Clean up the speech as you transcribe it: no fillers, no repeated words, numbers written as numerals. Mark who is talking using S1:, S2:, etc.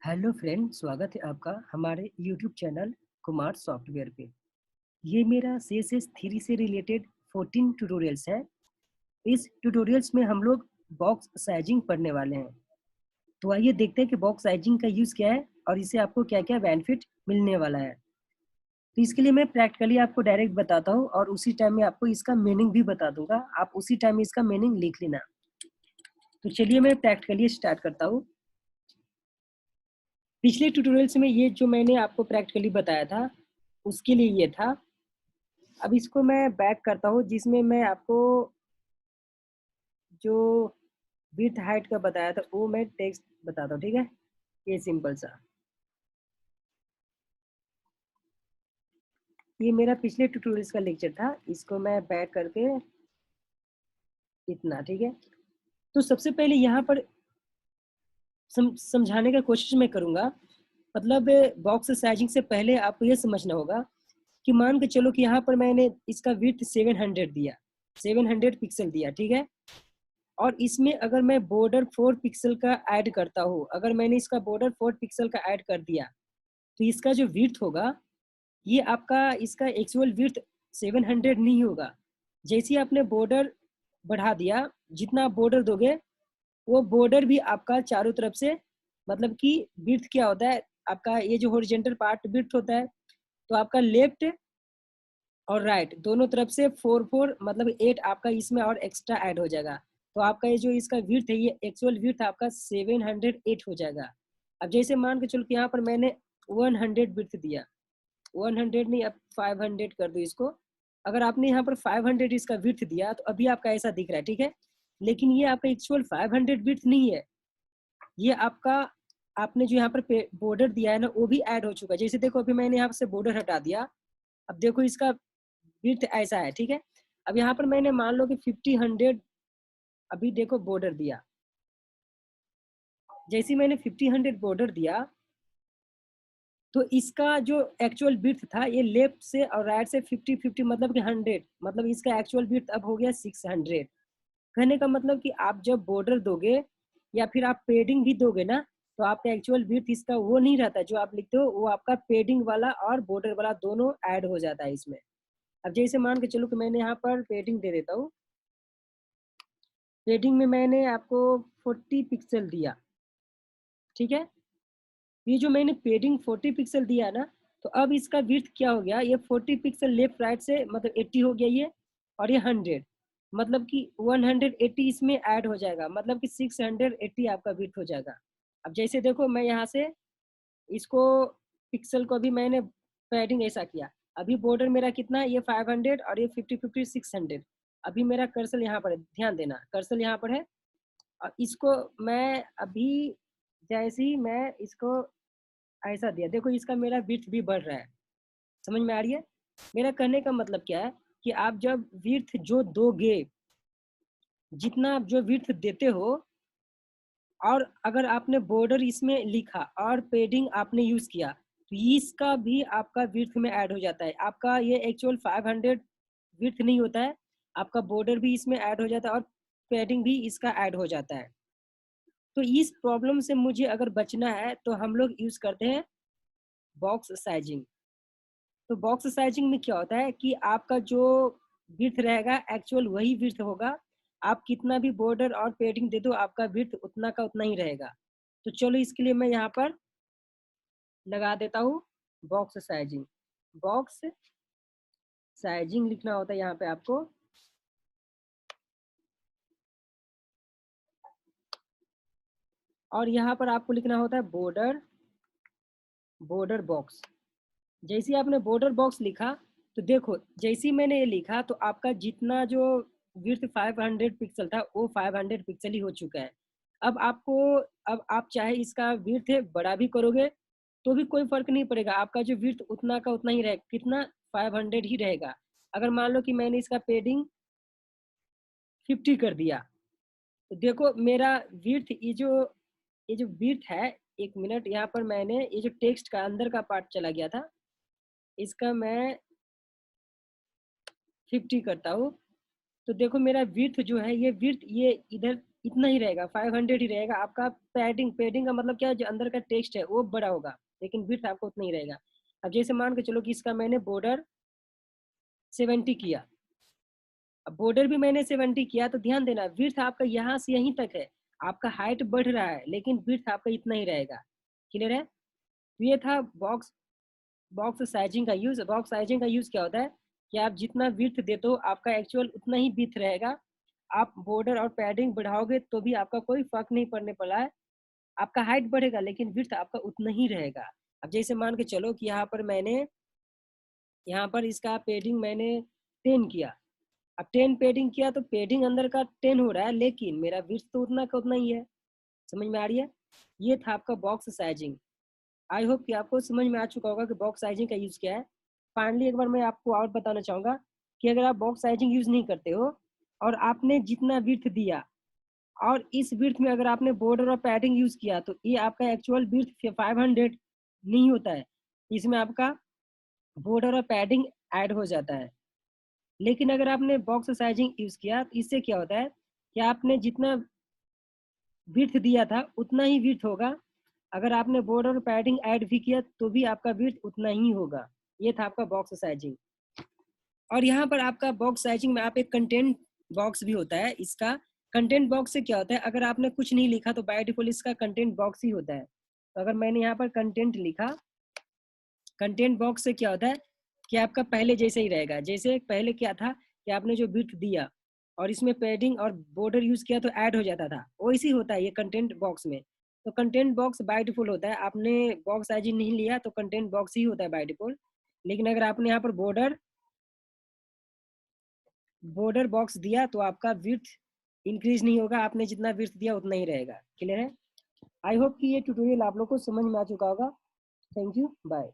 S1: Hello friend, स्वागत है आपका हमारे यूट्यूब चैनल कुमार सॉफ्टवेयर पे। ये मेरा CSS3 से रिलेटेड 14 ट्यूटोरियल्स है। इस ट्यूटोरियल्स में हम लोग बॉक्स साइजिंग पढ़ने वाले हैं। तो आइए देखते हैं कि बॉक्स साइजिंग का यूज़ क्या है और इससे आपको क्या-क्या बेनिफिट मिलने वाला है। तो इसके लिए मैं प्रैक्टिकली आपको डायरेक्ट बताता हूँ और उसी टाइम में आपको इसका मीनिंग भी बता दूंगा। आप उसी टाइम में इसका मीनिंग लिख लेना। तो चलिए मैं प्रैक्टिकली स्टार्ट करता हूँ। पिछले ट्यूटोरियल्स में ये जो मैंने आपको प्रैक्टिकली बताया था, उसके लिए ये था। अब इसको मैं बैक करता हूँ जिसमें मैं आपको जो विड्थ हाइट का बताया था वो मैं टेक्स्ट बताता हूँ, ठीक है? ये सिंपल सा। ये मेरा पिछले ट्यूटोरियल्स का लेक्चर था, इसको मैं बैक करके इतना, ठीक है? तो सबसे पहले यहाँ पर समझाने का कोशिश मैं करूँगा। मतलब बॉक्स साइजिंग से पहले आपको ये समझना होगा कि मान के चलो कि यहाँ पर मैंने इसका विड्थ 700 दिया, 700 पिक्सल दिया, ठीक है? और इसमें अगर मैं बॉर्डर 4 पिक्सल का ऐड करता हूँ, अगर मैंने इसका बॉर्डर 4 पिक्सल का ऐड कर दिया, तो इसका जो विड्थ होगा, ये आपका इसका एक्चुअल विड्थ 700 नहीं होगा। जैसे ही आपने बॉर्डर बढ़ा दिया, जितना आप बॉर्डर दोगे, वो बॉर्डर भी आपका चारों तरफ से, मतलब कि विड्थ क्या होता है, आपका ये जो हॉरिजॉन्टल पार्ट विड्थ होता है, तो आपका लेफ्ट और राइट दोनों तरफ से 4 मतलब 8 आपका इसमें और एक्स्ट्रा ऐड हो जाएगा। तो आपका ये जो इसका विड्थ है, ये एक्चुअल विड्थ आपका 708 हो जाएगा। अब जैसे मान के चलो कि यहाँ पर मैंने 100 विड्थ दिया, 100 नहीं, अब 500 कर दो इसको। अगर आपने यहाँ पर 500 इसका विड्थ दिया तो अभी आपका ऐसा दिख रहा है, ठीक है? लेकिन ये आपका एक्चुअल 500 विड्थ नहीं है, ये आपका आपने जो यहाँ पर बॉर्डर दिया है ना, वो भी ऐड हो चुका है। जैसे देखो अभी मैंने यहाँ से बॉर्डर हटा दिया, अब देखो इसका विड्थ ऐसा है, ठीक है? अब यहाँ पर मैंने मान लो कि 50-100 अभी देखो बॉर्डर दिया। जैसे मैंने 50-100 बॉर्डर दिया, तो इसका जो एक्चुअल विड्थ था, ये लेफ्ट से और राइट से 50-50 मतलब कि 100, मतलब इसका एक्चुअल विड्थ अब हो गया 600। कहने का मतलब कि आप जब बॉर्डर दोगे या फिर आप पेडिंग भी दोगे ना, तो आपका एक्चुअल विड्थ इसका वो नहीं रहता जो आप लिखते हो, वो आपका पेडिंग वाला और बॉर्डर वाला दोनों ऐड हो जाता है इसमें। अब जैसे मान के चलो कि मैंने यहाँ पर पेडिंग दे देता हूँ। पेडिंग में मैंने आपको 40 पिक्सल दिया, ठीक है? ये जो मैंने पेडिंग 40 पिक्सल दिया ना, तो अब इसका विड्थ क्या हो गया, ये 40 पिक्सल लेफ्ट राइट से मतलब 80 हो गया ये, और ये 100, मतलब कि 180 इसमें ऐड हो जाएगा, मतलब कि 680 आपका विड्थ हो जाएगा। अब जैसे देखो मैं यहाँ से इसको पिक्सल को भी मैंने पैडिंग ऐसा किया, अभी बॉर्डर मेरा कितना है, ये 500 और ये 50-50 600। अभी मेरा कर्सर यहाँ पर है, ध्यान देना कर्सर यहाँ पर है। और इसको मैं अभी जैसे ही मैं इसको ऐसा दिया, देखो इसका मेरा विड्थ भी बढ़ रहा है। समझ में आ रही है? मेरा कहने का मतलब क्या है कि आप जब विड्थ जो दोगे, जितना आप जो विड्थ देते हो, और अगर आपने बॉर्डर इसमें लिखा और पेडिंग आपने यूज किया, तो इसका भी आपका विड्थ में ऐड हो जाता है। आपका ये एक्चुअल 500 विड्थ नहीं होता है, आपका बॉर्डर भी इसमें ऐड हो जाता है और पेडिंग भी इसका ऐड हो जाता है। तो इस प्रॉब्लम से मुझे अगर बचना है तो हम लोग यूज करते हैं बॉक्स साइजिंग। तो बॉक्स साइजिंग में क्या होता है कि आपका जो विड्थ रहेगा एक्चुअल वही विड्थ होगा। आप कितना भी बॉर्डर और पेडिंग दे दो, आपका विड्थ उतना का उतना ही रहेगा। तो चलो इसके लिए मैं यहाँ पर लगा देता हूँ बॉक्स साइजिंग। बॉक्स साइजिंग लिखना होता है यहाँ पे आपको। और यहाँ पर आपको लिखना होता है बॉर्डर, बॉर्डर बॉक्स। जैसे ही आपने बॉर्डर बॉक्स लिखा, तो देखो जैसे ही मैंने ये लिखा, तो आपका जितना जो विड्थ 500 पिक्सल था, वो 500 पिक्सल ही हो चुका है। अब आपको, अब आप चाहे इसका विड्थ बड़ा भी करोगे तो भी कोई फर्क नहीं पड़ेगा, आपका जो विड्थ उतना का उतना ही रहेगा। कितना? 500 ही रहेगा। अगर मान लो कि मैंने इसका पेडिंग 50 कर दिया, तो देखो मेरा विड्थ, ये जो विड्थ है, एक मिनट, यहाँ पर मैंने ये जो टेक्स्ट का अंदर का पार्ट चला गया था, इसका मैं 50 करता हूँ, तो देखो मेरा विड्थ जो है, ये विड्थ ये इधर इतना ही रहेगा, 500 ही रहेगा आपका। पैडिंग पैडिंग का मतलब क्या है, जो अंदर का टेक्स्ट है वो बड़ा होगा, लेकिन विड्थ आपका उतना ही रहेगा। अब जैसे मान के चलो कि इसका मैंने बॉर्डर 70 किया, अब बॉर्डर भी मैंने 70 किया, तो ध्यान देना विड्थ आपका यहाँ से यहीं तक है, आपका हाइट बढ़ रहा है लेकिन विड्थ आपका इतना ही रहेगा। क्लियर है? तो ये था बॉक्स बॉक्स साइजिंग का यूज। बॉक्स साइजिंग का यूज क्या होता है कि आप जितना विड्थ देते हो आपका एक्चुअल उतना ही विड्थ रहेगा। आप बॉर्डर और पैडिंग बढ़ाओगे तो भी आपका कोई फर्क नहीं पड़ने वाला है, आपका हाइट बढ़ेगा लेकिन विड्थ आपका उतना ही रहेगा। अब जैसे मान के चलो कि यहाँ पर इसका पेडिंग मैंने 10 किया, अब 10 पेडिंग किया तो पेडिंग अंदर का 10 हो रहा है लेकिन मेरा विड्थ तो उतना का उतना ही है। समझ में आ रही है? ये था आपका बॉक्स साइजिंग। आई होप कि आपको समझ में आ चुका होगा कि बॉक्स साइजिंग का यूज क्या है। फाइनली एक बार मैं आपको और बताना चाहूंगा कि अगर आप बॉक्स साइजिंग यूज नहीं करते हो और आपने जितना विड्थ दिया और इस विड्थ में अगर आपने बॉर्डर और पैडिंग यूज किया तो ये आपका एक्चुअल विड्थ 500 नहीं होता है, इसमें आपका बॉर्डर और पैडिंग ऐड हो जाता है। लेकिन अगर आपने बॉक्स साइजिंग यूज किया तो इससे क्या होता है कि आपने जितना विड्थ दिया था उतना ही विड्थ होगा, अगर आपने बॉर्डर और पैडिंग ऐड भी किया तो भी आपका विड्थ उतना ही होगा। ये था आपका बॉक्स साइजिंग। और यहाँ पर आपका बॉक्स साइजिंग में आप एक कंटेंट बॉक्स भी होता है। इसका कंटेंट बॉक्स से क्या होता है, अगर आपने कुछ नहीं लिखा तो बाय डिफॉल्ट इसका कंटेंट बॉक्स ही होता है। तो अगर मैंने यहाँ पर कंटेंट लिखा, कंटेंट बॉक्स से क्या होता है कि आपका पहले जैसे ही रहेगा। जैसे पहले क्या था कि आपने जो विड्थ दिया और इसमें पैडिंग और बॉर्डर यूज किया तो ऐड हो जाता था, वैसे ही होता है ये कंटेंट बॉक्स में। तो कंटेंट बॉक्स बाय डिफॉल्ट होता है, आपने बॉक्स साइजिंग नहीं लिया तो कंटेंट बॉक्स ही होता है बाय डिफॉल्ट। लेकिन अगर आपने यहाँ पर बॉर्डर बॉक्स दिया तो आपका विड्थ इंक्रीज नहीं होगा, आपने जितना विड्थ दिया उतना ही रहेगा। क्लियर है? आई होप कि ये ट्यूटोरियल आप लोग को समझ में आ चुका होगा। Thank you, bye.